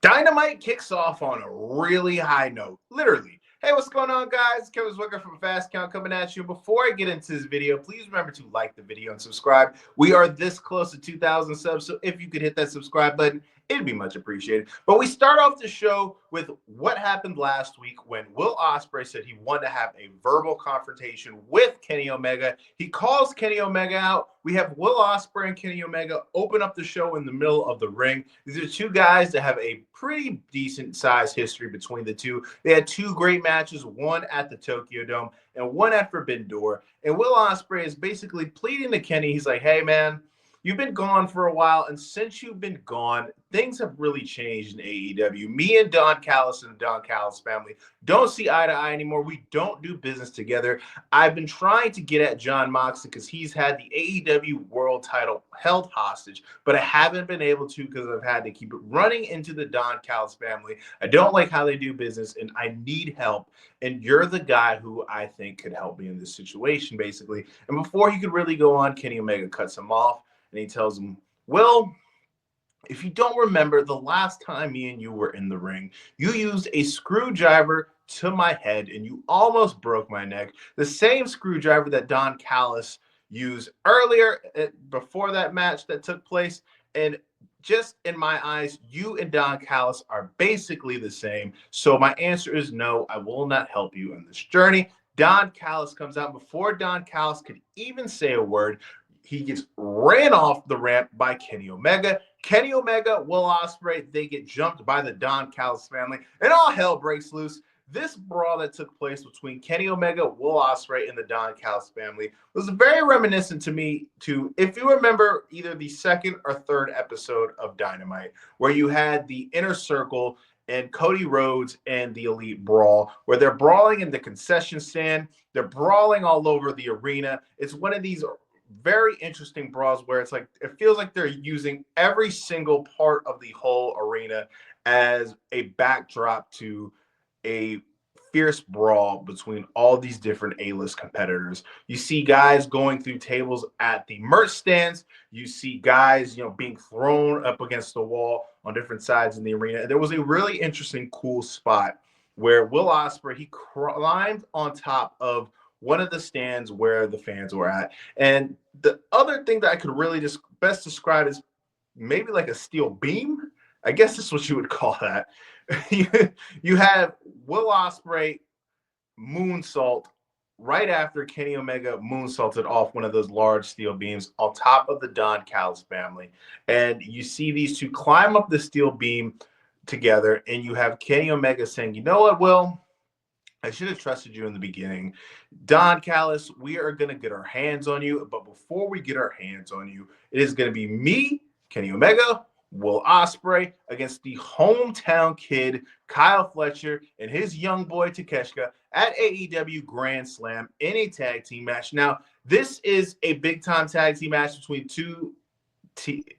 Dynamite kicks off on a really high note, literally. Hey, what's going on, guys? Kevin Zwicker from Fast Count coming at you. Before I get into this video, please remember to like the video and subscribe. We are this close to 2,000 subs, so if you could hit that subscribe button, it'd be much appreciated. But we start off the show with what happened last week when Will Ospreay said he wanted to have a verbal confrontation with Kenny Omega. He calls Kenny Omega out. We have Will Ospreay and Kenny Omega open up the show in the middle of the ring. These are two guys that have a pretty decent size history between the two. They had two great matches, one at the Tokyo Dome and one at Forbidden Door. And Will Ospreay is basically pleading to Kenny. He's like, hey, man, you've been gone for a while, and since you've been gone, things have really changed in AEW. Me and Don Callis and the Don Callis family don't see eye to eye anymore. We don't do business together. I've been trying to get at Jon Moxley because he's had the AEW world title held hostage, but I haven't been able to because I've had to keep it running into the Don Callis family. I don't like how they do business, and I need help, and you're the guy who I think could help me in this situation, basically. And before he could really go on, Kenny Omega cuts him off. And he tells him, well, if you don't remember, the last time me and you were in the ring, you used a screwdriver to my head and you almost broke my neck. The same screwdriver that Don Callis used earlier before that match that took place. And just in my eyes, you and Don Callis are basically the same. So my answer is no, I will not help you on this journey. Don Callis comes out. Before Don Callis could even say a word, he gets ran off the ramp by Kenny Omega. Kenny Omega, Will Ospreay, they get jumped by the Don Callis family, and all hell breaks loose. This brawl that took place between Kenny Omega, Will Ospreay, and the Don Callis family was very reminiscent to me to, if you remember, either the second or third episode of Dynamite, where you had the Inner Circle and Cody Rhodes and the Elite Brawl, where they're brawling in the concession stand. They're brawling all over the arena. It's one of these very interesting brawls where it's like it feels like they're using every single part of the whole arena as a backdrop to a fierce brawl between all these different A-list competitors. You see guys going through tables at the merch stands. You see guys, being thrown up against the wall on different sides in the arena. And there was a really interesting, cool spot where Will Ospreay, he climbed on top of one of the stands where the fans were at. And the other thing that I could really just best describe is maybe like a steel beam. I guess that's what you would call that. You have Will Ospreay moonsault right after Kenny Omega moonsaulted off one of those large steel beams on top of the Don Callis family. And you see these two climb up the steel beam together, and you have Kenny Omega saying, you know what, Will? I should have trusted you in the beginning. Don Callis, we are going to get our hands on you. But before we get our hands on you, it is going to be me, Kenny Omega, Will Ospreay, against the hometown kid, Kyle Fletcher, and his young boy, Takeshita, at AEW Grand Slam in a tag team match. Now, this is a big-time tag team match between two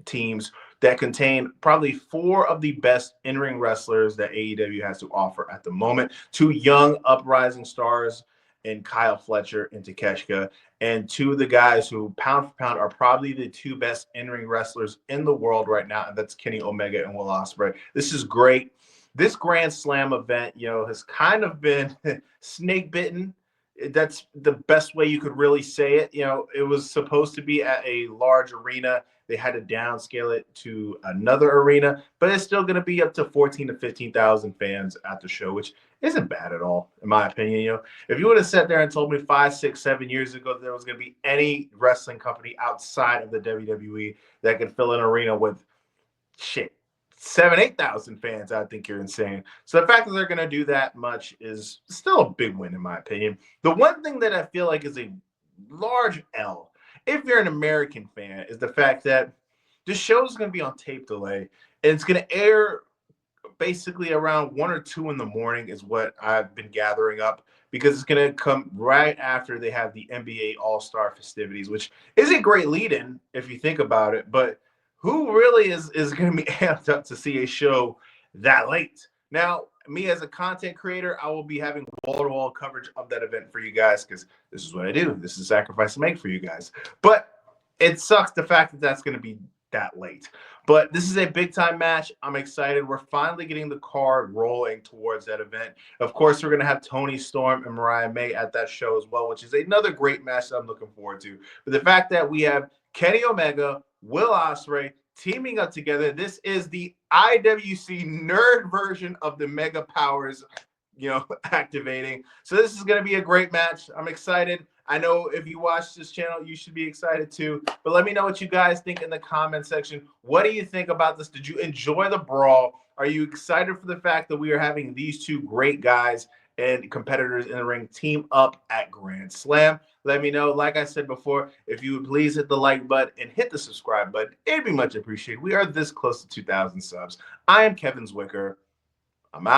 teams that contain probably four of the best in-ring wrestlers that AEW has to offer at the moment. Two young uprising stars in Kyle Fletcher and Takeshita, and two of the guys who pound for pound are probably the two best in-ring wrestlers in the world right now, and that's Kenny Omega and Will Ospreay. This is great. This Grand Slam event, has kind of been snake bitten. That's the best way you could really say it. It was supposed to be at a large arena. They had to downscale it to another arena, but it's still going to be up to 14 to 15,000 fans at the show, which isn't bad at all, in my opinion. If you would have sat there and told me 5, 6, 7 years ago that there was going to be any wrestling company outside of the WWE that could fill an arena with 7,000, 8,000 fans, I think you're insane. So the fact that they're going to do that much is still a big win, in my opinion. The one thing that I feel like is a large L, if you're an American fan, is the fact that this show is going to be on tape delay, and it's going to air basically around 1 or 2 in the morning is what I've been gathering up, because it's going to come right after they have the NBA All-Star festivities, which is a great lead-in if you think about it, but who really is going to be amped up to see a show that late? Now, me as a content creator, I will be having wall-to-wall coverage of that event for you guys, because this is what I do. This is a sacrifice I make for you guys. But it sucks the fact that that's going to be that late. But this is a big time match. I'm excited. We're finally getting the card rolling towards that event. Of course, we're going to have Toni Storm and Mariah May at that show as well, which is another great match that I'm looking forward to. But the fact that we have Kenny Omega, Will Ospreay teaming up together, this is the IWC nerd version of the Mega Powers, activating. So this is going to be a great match. I'm excited. I know if you watch this channel, you should be excited too. But let me know what you guys think in the comment section. What do you think about this? Did you enjoy the brawl? Are you excited for the fact that we are having these two great guys and competitors in the ring team up at Grand Slam? Let me know. Like I said before, if you would please hit the like button and hit the subscribe button, it'd be much appreciated. We are this close to 2,000 subs. I am Kevin Zwicker. I'm out.